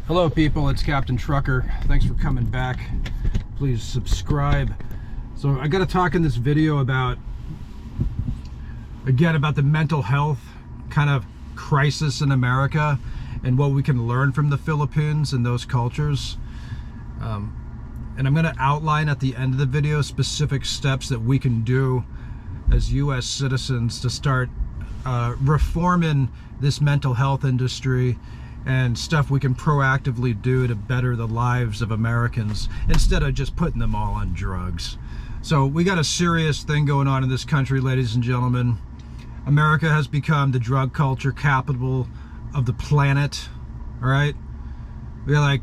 Hello people, it's Captain Trucker. Thanks for coming back. Please subscribe. So I got to talk in this video about the mental health kind of crisis in America and what we can learn from the Philippines and those cultures. And I'm going to outline at the end of the video specific steps that we can do as U.S. citizens to start reforming this mental health industry and stuff we can proactively do to better the lives of Americans instead of just putting them all on drugs. So we got a serious thing going on in this country, ladies and gentlemen. America has become the drug culture capital of the planet, all right? We're like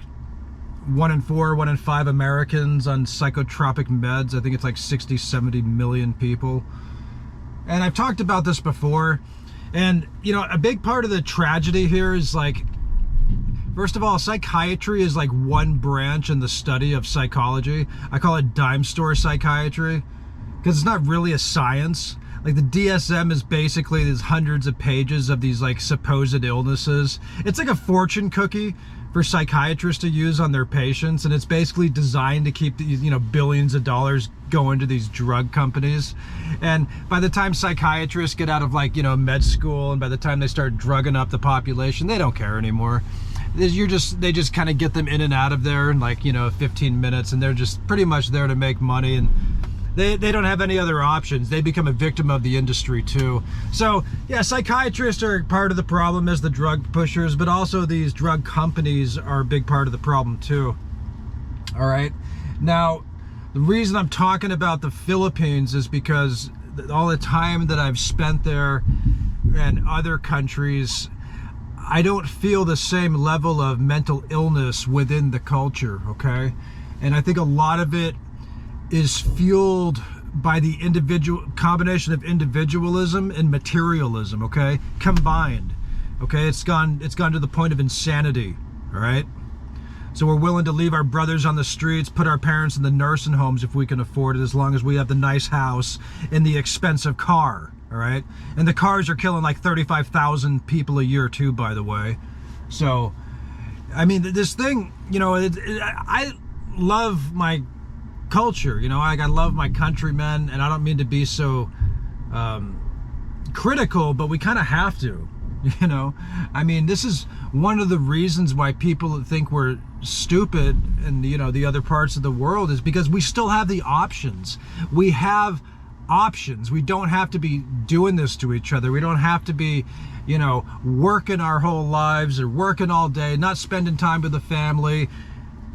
1 in 4, 1 in 5 Americans on psychotropic meds. I think it's like 60, 70 million people. And I've talked about this before. And, you know, a big part of the tragedy here is like, first of all, psychiatry is like one branch in the study of psychology. I call it dime store psychiatry because it's not really a science. Like the DSM is basically these hundreds of pages of these like supposed illnesses. It's like a fortune cookie for psychiatrists to use on their patients, and it's basically designed to keep the, you know, billions of dollars going to these drug companies. And by the time psychiatrists get out of like, you know, med school, and by the time they start drugging up the population, they don't care anymore. They just kind of get them in and out of there in like, you know, 15 minutes, and they're just pretty much there to make money, and they don't have any other options. They become a victim of the industry too. So yeah, psychiatrists are part of the problem as the drug pushers, but also these drug companies are a big part of the problem too. All right. Now, the reason I'm talking about the Philippines is because all the time that I've spent there and other countries, I don't feel the same level of mental illness within the culture, okay? And I think a lot of it is fueled by the combination of individualism and materialism, okay? Combined, okay? It's gone to the point of insanity, all right? So we're willing to leave our brothers on the streets, put our parents in the nursing homes if we can afford it, as long as we have the nice house and the expensive car. All right, and the cars are killing like 35,000 people a year too, by the way. So, I mean, this thing, you know, I love my culture. You know, I love my countrymen, and I don't mean to be so critical, but we kind of have to. You know, I mean, this is one of the reasons why people think we're stupid in, you know, the other parts of the world, is because we still have the options. We have options. We don't have to be doing this to each other. We don't have to be, you know, working our whole lives or working all day, not spending time with the family,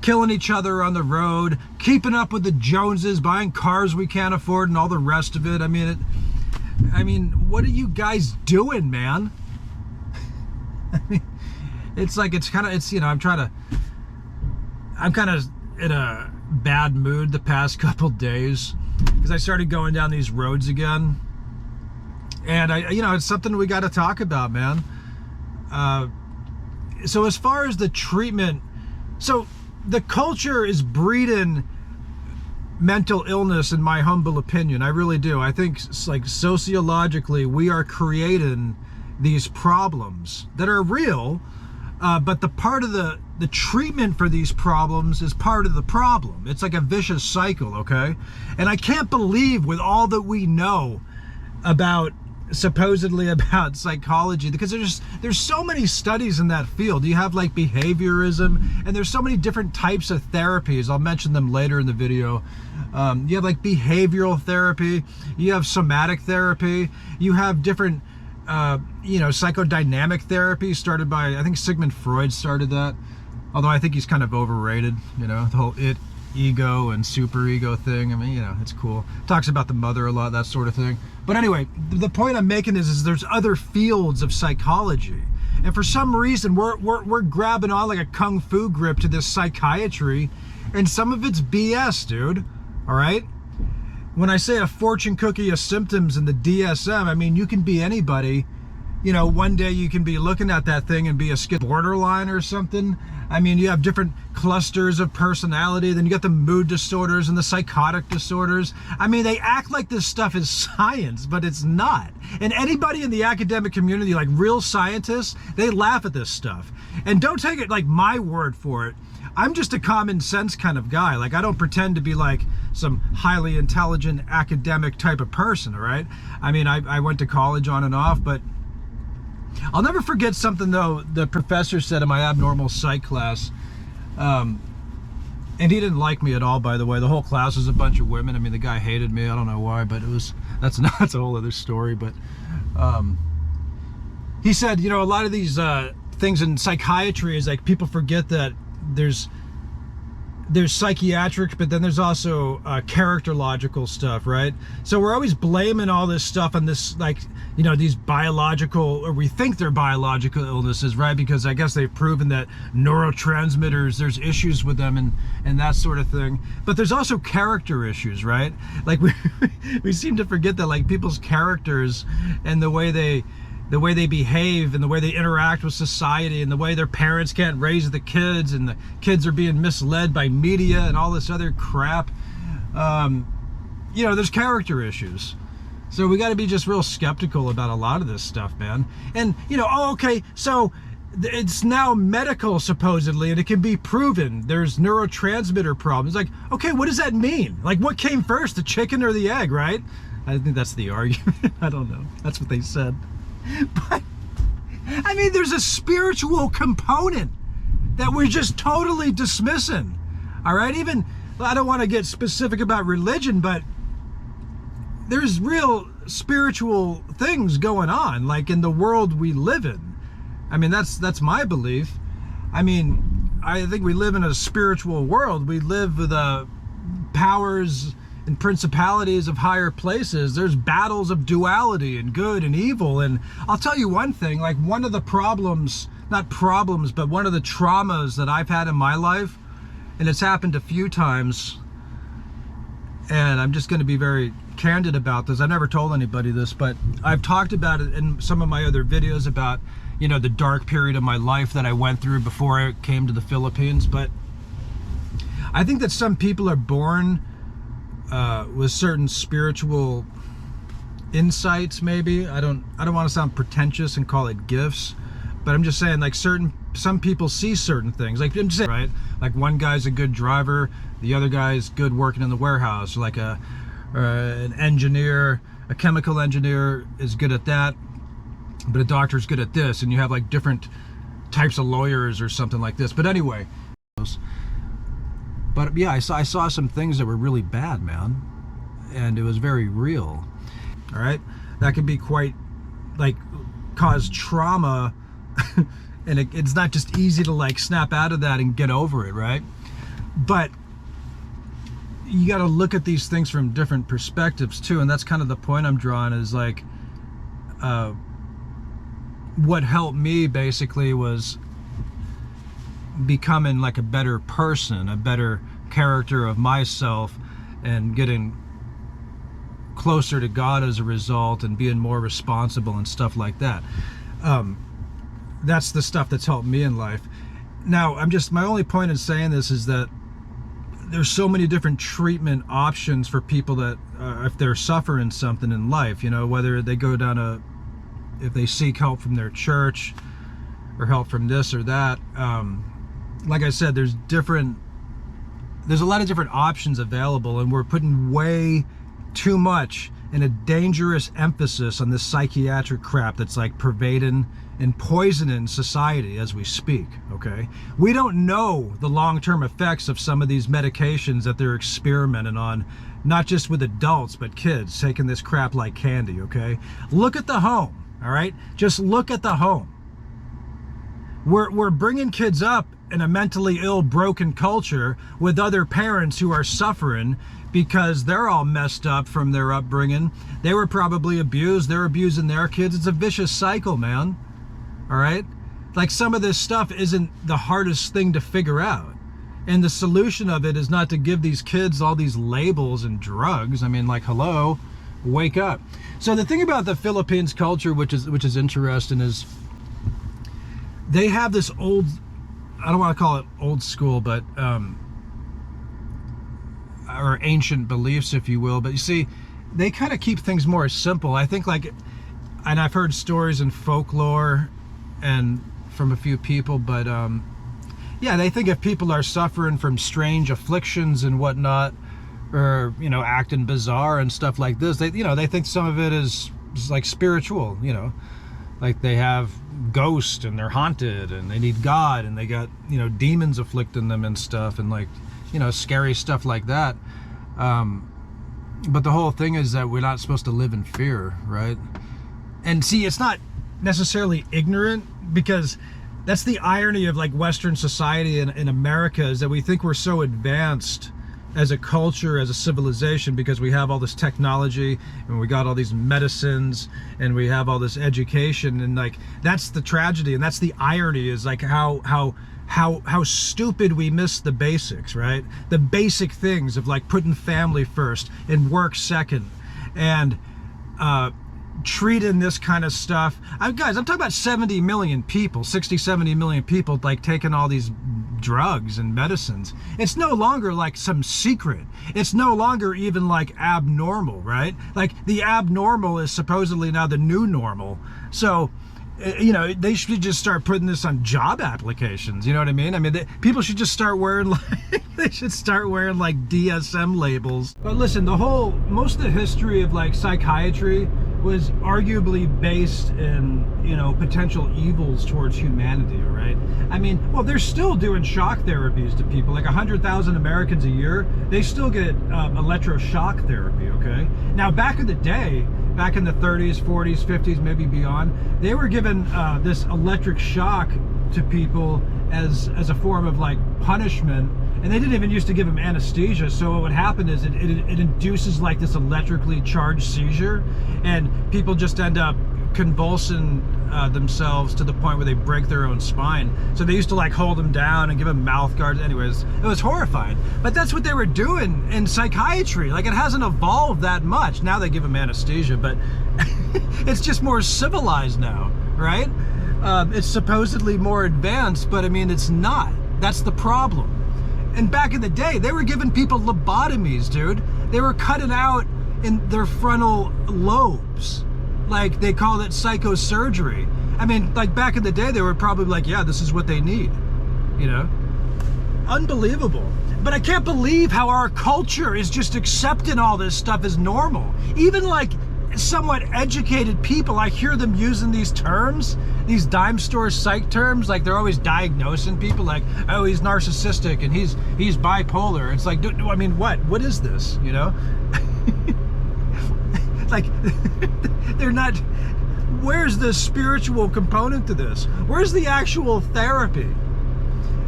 killing each other on the road, keeping up with the Joneses, buying cars we can't afford, and all the rest of it. I mean, what are you guys doing, man? I mean, you know, I'm kind of in a bad mood the past couple days, because I started going down these roads again, and you know, it's something we got to talk about, man. So as far as the treatment, so the culture is breeding mental illness, in my humble opinion. I really do. I think, like, sociologically, we are creating these problems that are real, but the part of the treatment for these problems is part of the problem. It's like a vicious cycle, okay? And I can't believe, with all that we know supposedly about psychology, because there's so many studies in that field. You have like behaviorism, and there's so many different types of therapies. I'll mention them later in the video. You have like behavioral therapy, you have somatic therapy, you have different you know, psychodynamic therapy started by, I think Sigmund Freud started that. Although I think he's kind of overrated, you know, the whole ego and superego thing. I mean, you know, it's cool. Talks about the mother a lot, that sort of thing. But anyway, the point I'm making is there's other fields of psychology. And for some reason, we're grabbing on like a kung fu grip to this psychiatry, and some of it's BS, dude. All right? When I say a fortune cookie of symptoms in the DSM, I mean, you can be anybody you know, one day you can be looking at that thing and be a borderline or something. I mean, you have different clusters of personality. Then you got the mood disorders and the psychotic disorders. I mean, they act like this stuff is science, but it's not. And anybody in the academic community, like real scientists, they laugh at this stuff. And don't take it like my word for it. I'm just a common sense kind of guy. Like, I don't pretend to be like some highly intelligent academic type of person, all right? I mean, I went to college on and off, but I'll never forget something, though, the professor said in my abnormal psych class. And he didn't like me at all, by the way. The whole class was a bunch of women. I mean, the guy hated me. I don't know why, but that's a whole other story. But he said, you know, a lot of these things in psychiatry is like people forget that there's psychiatric, but then there's also characterological stuff, right? So we're always blaming all this stuff on this, like, you know, these biological, or we think they're biological illnesses, right? Because I guess they've proven that neurotransmitters, there's issues with them and that sort of thing. But there's also character issues, right? Like we seem to forget that, like, people's characters and the way they behave and the way they interact with society and the way their parents can't raise the kids and the kids are being misled by media and all this other crap. You know, there's character issues. So we got to be just real skeptical about a lot of this stuff, man. And, you know, oh, okay, so it's now medical supposedly and it can be proven there's neurotransmitter problems. Like, okay, what does that mean? Like, what came first, the chicken or the egg, right? I think that's the argument. I don't know. That's what they said. But, I mean, there's a spiritual component that we're just totally dismissing, all right? Even, I don't want to get specific about religion, but there's real spiritual things going on, like in the world we live in. I mean, that's my belief. I mean, I think we live in a spiritual world. We live with powers and principalities of higher places. There's battles of duality and good and evil. And I'll tell you one thing, like one of the problems, not problems, but one of the traumas that I've had in my life, and it's happened a few times, and I'm just going to be very candid about this. I never told anybody this, but I've talked about it in some of my other videos about, you know, the dark period of my life that I went through before I came to the Philippines. But I think that some people are born with certain spiritual insights, maybe. I don't want to sound pretentious and call it gifts, but I'm just saying, like, some people see certain things. Like, I'm just saying, right? Like, one guy's a good driver, the other guy's good working in the warehouse. Like an engineer, a chemical engineer is good at that, but a doctor's good at this, and you have like different types of lawyers or something like this. But anyway, but yeah, I saw some things that were really bad, man, and it was very real. All right, that can be quite, like, cause trauma, and it's not just easy to like snap out of that and get over it, right? But you got to look at these things from different perspectives too, and that's kind of the point I'm drawing, is like what helped me basically was becoming like a better person, a better character of myself, and getting closer to God as a result, and being more responsible and stuff like that. That's the stuff that's helped me in life. Now, my only point in saying this is that there's so many different treatment options for people that if they're suffering something in life, you know, whether they go down if they seek help from their church or help from this or that. Like I said, there's a lot of different options available, and we're putting way too much and a dangerous emphasis on this psychiatric crap that's like pervading and poisoning society as we speak, okay? We don't know the long-term effects of some of these medications that they're experimenting on, not just with adults, but kids taking this crap like candy, okay? Look at the home, all right? Just look at the home. We're bringing kids up in a mentally ill, broken culture with other parents who are suffering because they're all messed up from their upbringing. They were probably abused. They're abusing their kids. It's a vicious cycle, man. All right? Like, some of this stuff isn't the hardest thing to figure out. And the solution of it is not to give these kids all these labels and drugs. I mean, like, hello, wake up. So the thing about the Philippines culture, which is interesting, is they have this old, I don't want to call it old school, but or ancient beliefs, if you will. But you see, they kind of keep things more simple. I think, like, and I've heard stories in folklore and from a few people, but yeah, they think if people are suffering from strange afflictions and whatnot, or, you know, acting bizarre and stuff like this, they, you know, they think some of it is like spiritual, you know, like they have ghosts and they're haunted and they need God and they got, you know, demons afflicting them and stuff, and, like, you know, scary stuff like that. But the whole thing is that we're not supposed to live in fear, right? And see, it's not necessarily ignorant, because that's the irony of, like, Western society in America, is that we think we're so advanced as a culture, as a civilization, because we have all this technology and we got all these medicines and we have all this education, and, like, that's the tragedy and that's the irony, is like how stupid we miss the basics, right? The basic things of, like, putting family first and work second, and treating this kind of stuff. Guys, I'm talking about 70 million people, 60, 70 million people, like, taking all these drugs and medicines. It's no longer like some secret. It's no longer even like abnormal, right? Like, the abnormal is supposedly now the new normal. So, you know, they should just start putting this on job applications. You know what I mean? I mean, people should just start wearing, like, they should start wearing, like, DSM labels. But listen, most of the history of, like, psychiatry was arguably based in, you know, potential evils towards humanity, right? I mean, well, they're still doing shock therapies to people. Like 100,000 Americans a year, they still get electroshock therapy, okay? Now, back in the day, back in the 30s, 40s, 50s, maybe beyond, they were given this electric shock to people as a form of, like, punishment. And they didn't even used to give them anesthesia. So what would happen is it induces, like, this electrically charged seizure, and people just end up convulsing themselves to the point where they break their own spine. So they used to, like, hold them down and give them mouth guards. Anyways, it was horrifying. But that's what they were doing in psychiatry. Like, it hasn't evolved that much. Now they give them anesthesia, but it's just more civilized now, right? It's supposedly more advanced, but I mean, it's not. That's the problem. And back in the day, they were giving people lobotomies, dude. They were cutting out in their frontal lobes. Like, they call it psychosurgery. I mean, like, back in the day, they were probably like, yeah, this is what they need, you know? Unbelievable. But I can't believe how our culture is just accepting all this stuff as normal. Even, like, somewhat educated people, I hear them using these terms, these dime store psych terms, like they're always diagnosing people, like, oh, he's narcissistic and he's bipolar. It's like, I mean, what is this, you know? Like, they're not, where's the spiritual component to this? Where's the actual therapy?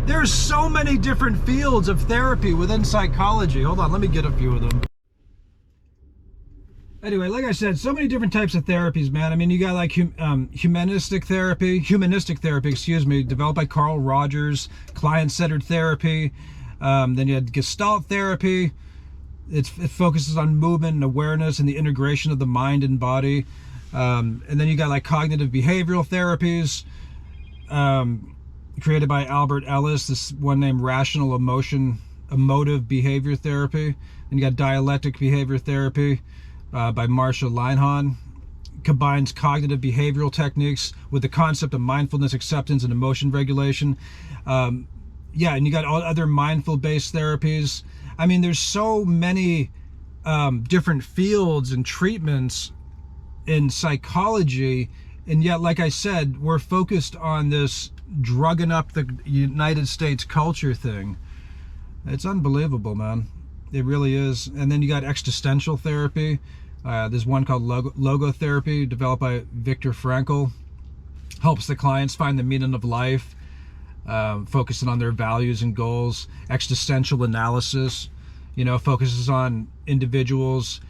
There's so many different fields of therapy within psychology. Hold on, let me get a few of them. Anyway, like I said, so many different types of therapies, man. I mean, you got, like, humanistic therapy, excuse me, developed by Carl Rogers, client-centered therapy. Then you had Gestalt therapy. It focuses on movement and awareness and the integration of the mind and body. And then you got, like, cognitive behavioral therapies, created by Albert Ellis, this one named rational emotive behavior therapy. Then you got dialectic behavior therapy, by Marsha Linehan. Combines cognitive behavioral techniques with the concept of mindfulness, acceptance, and emotion regulation. Yeah, and you got all other mindful-based therapies. I mean, there's so many different fields and treatments in psychology, and yet, like I said, we're focused on this drugging up the United States culture thing. It's unbelievable, man. It really is. And then you got existential therapy. There's one called logotherapy, developed by Viktor Frankl. Helps the clients find the meaning of life, focusing on their values and goals. Existential analysis, you know, focuses on individuals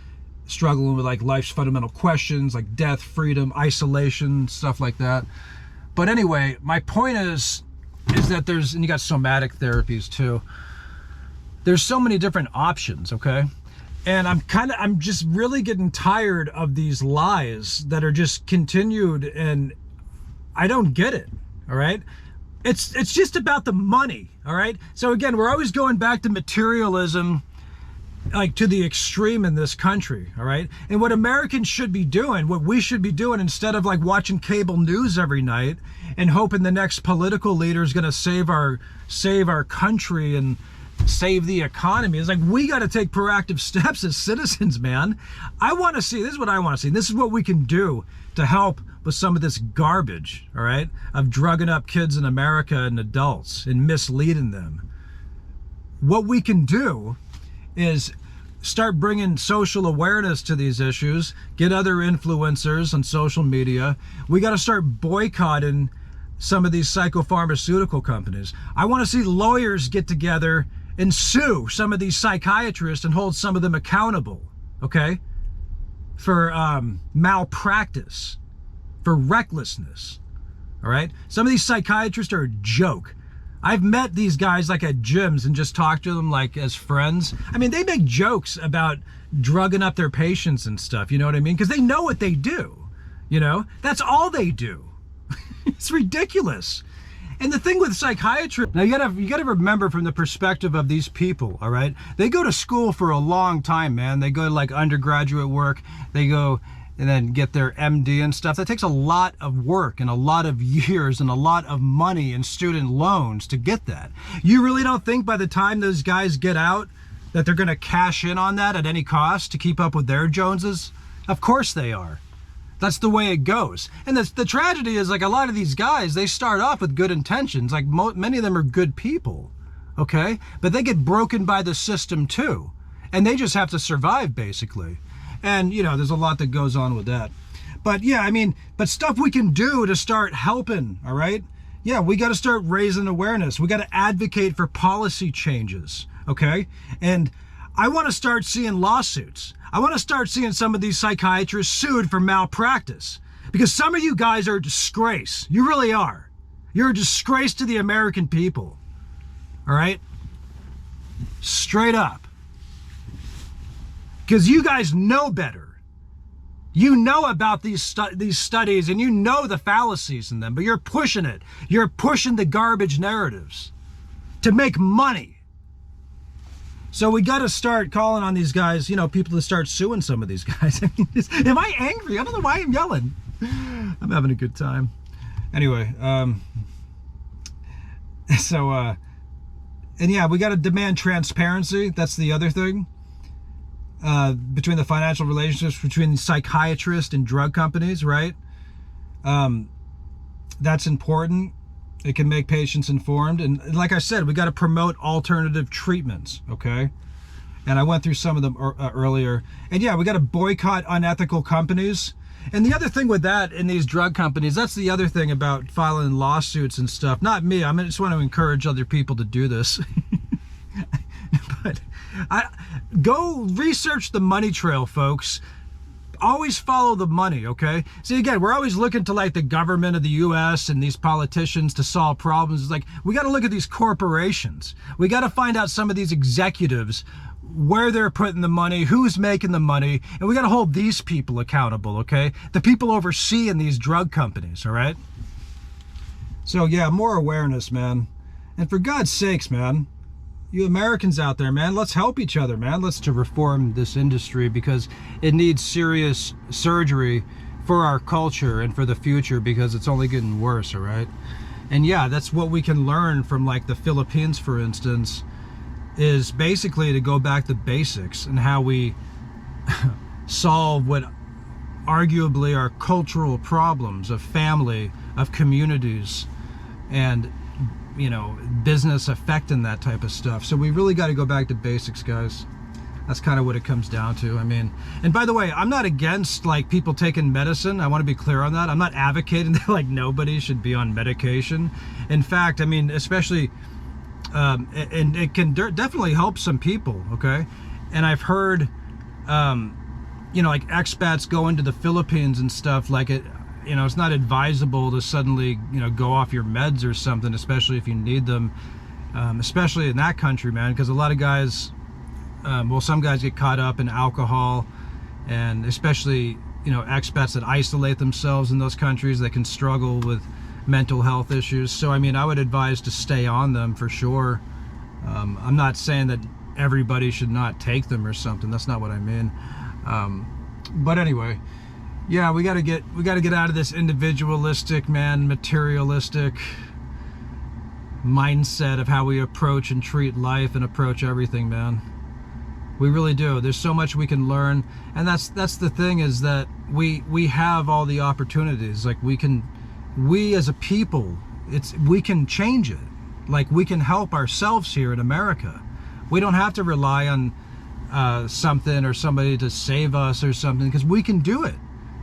struggling with, like, life's fundamental questions, like death, freedom, isolation, stuff like that. But anyway, my point is that there's, and you got somatic therapies too. There's so many different options, okay? And I'm just really getting tired of these lies that are just continued, and I don't get it. All right. It's just about the money. All right. So again, we're always going back to materialism, like to the extreme in this country. All right. And what Americans should be doing, what we should be doing, instead of like watching cable news every night and hoping the next political leader is going to save our country and save the economy, is like, we got to take proactive steps as citizens, man. This is what I want to see. This is what we can do to help with some of this garbage, all right, of drugging up kids in America and adults and misleading them. What we can do is start bringing social awareness to these issues, get other influencers on social media. We got to start boycotting some of these psychopharmaceutical companies. I want to see lawyers get together and sue some of these psychiatrists and hold some of them accountable, okay, for malpractice, for recklessness, all right? Some of these psychiatrists are a joke. I've met these guys like at gyms and just talked to them like as friends. I mean, they make jokes about drugging up their patients and stuff, you know what I mean? Because they know what they do, you know? That's all they do. It's ridiculous. And the thing with psychiatry, now you gotta remember from the perspective of these people, all right? They go to school for a long time, man. They go to like undergraduate work. They go and then get their MD and stuff. That takes a lot of work and a lot of years and a lot of money and student loans to get that. You really don't think by the time those guys get out that they're gonna cash in on that at any cost to keep up with their Joneses? Of course they are. That's the way it goes. And the tragedy is, like, a lot of these guys, they start off with good intentions. Like, many of them are good people, okay? But they get broken by the system too. And they just have to survive, basically. And, you know, there's a lot that goes on with that. But yeah, I mean, but stuff we can do to start helping, all right? Yeah, we got to start raising awareness. We got to advocate for policy changes, okay? And I want to start seeing lawsuits. I want to start seeing some of these psychiatrists sued for malpractice, because some of you guys are a disgrace. You really are. You're a disgrace to the American people. All right? Straight up. Because you guys know better. You know about these studies, and you know the fallacies in them, but you're pushing it. You're pushing the garbage narratives to make money. So we got to start calling on these guys, you know, people to start suing some of these guys. I mean, am I angry? I don't know why I'm yelling. I'm having a good time. Anyway, and yeah, we got to demand transparency. That's the other thing. Between the financial relationships between psychiatrists and drug companies, right? That's important. It can make patients informed. And like I said, we got to promote alternative treatments, okay? And I went through some of them earlier. And yeah, we got to boycott unethical companies. And the other thing with that in these drug companies, that's the other thing about filing lawsuits and stuff. Not me. I just want to encourage other people to do this. But go research the money trail, folks. Always follow the money, okay? See, again, we're always looking to like the government of the US and these politicians to solve problems. It's like, we got to look at these corporations. We got to find out some of these executives, where they're putting the money, who's making the money, and we got to hold these people accountable, okay? The people overseeing these drug companies, all right? So yeah, more awareness, man. And for God's sakes, man, you Americans out there, man, let's help each other, man. Let's to reform this industry, because it needs serious surgery for our culture and for the future, because it's only getting worse, all right? And yeah, that's what we can learn from like the Philippines, for instance, is basically to go back to basics and how we solve what arguably are cultural problems of family, of communities, and you know, business affecting that type of stuff. So we really got to go back to basics, guys. That's kind of what it comes down to. I mean, and by the way, I'm not against like people taking medicine. I want to be clear on that. I'm not advocating that like nobody should be on medication. In fact, I mean, especially, and it can definitely help some people, okay? And I've heard, you know, like expats go into the Philippines and stuff, like it, you know, it's not advisable to suddenly, you know, go off your meds or something, especially if you need them, especially in that country, man, because a lot of guys, well, some guys get caught up in alcohol, and especially, you know, expats that isolate themselves in those countries, they can struggle with mental health issues. So, I mean, I would advise to stay on them for sure. I'm not saying that everybody should not take them or something. That's not what I mean. But anyway, yeah, we got to get out of this individualistic, materialistic mindset of how we approach and treat life and approach everything, man. We really do. There's so much we can learn, and that's the thing, is that we have all the opportunities. Like, we as a people, we can change it. Like, we can help ourselves here in America. We don't have to rely on something or somebody to save us or something, because we can do it.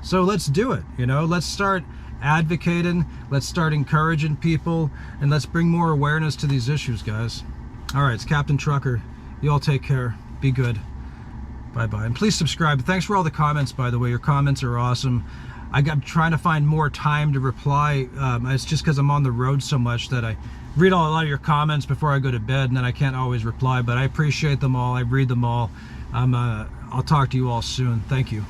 So let's do it, you know. Let's start advocating, let's start encouraging people, and let's bring more awareness to these issues, guys. All right, it's Captain Trucker. You all take care. Be good. Bye-bye. And please subscribe. Thanks for all the comments, by the way. Your comments are awesome. I'm trying to find more time to reply. It's just because I'm on the road so much that I read a lot of your comments before I go to bed, and then I can't always reply, but I appreciate them all. I read them all. I'll talk to you all soon. Thank you.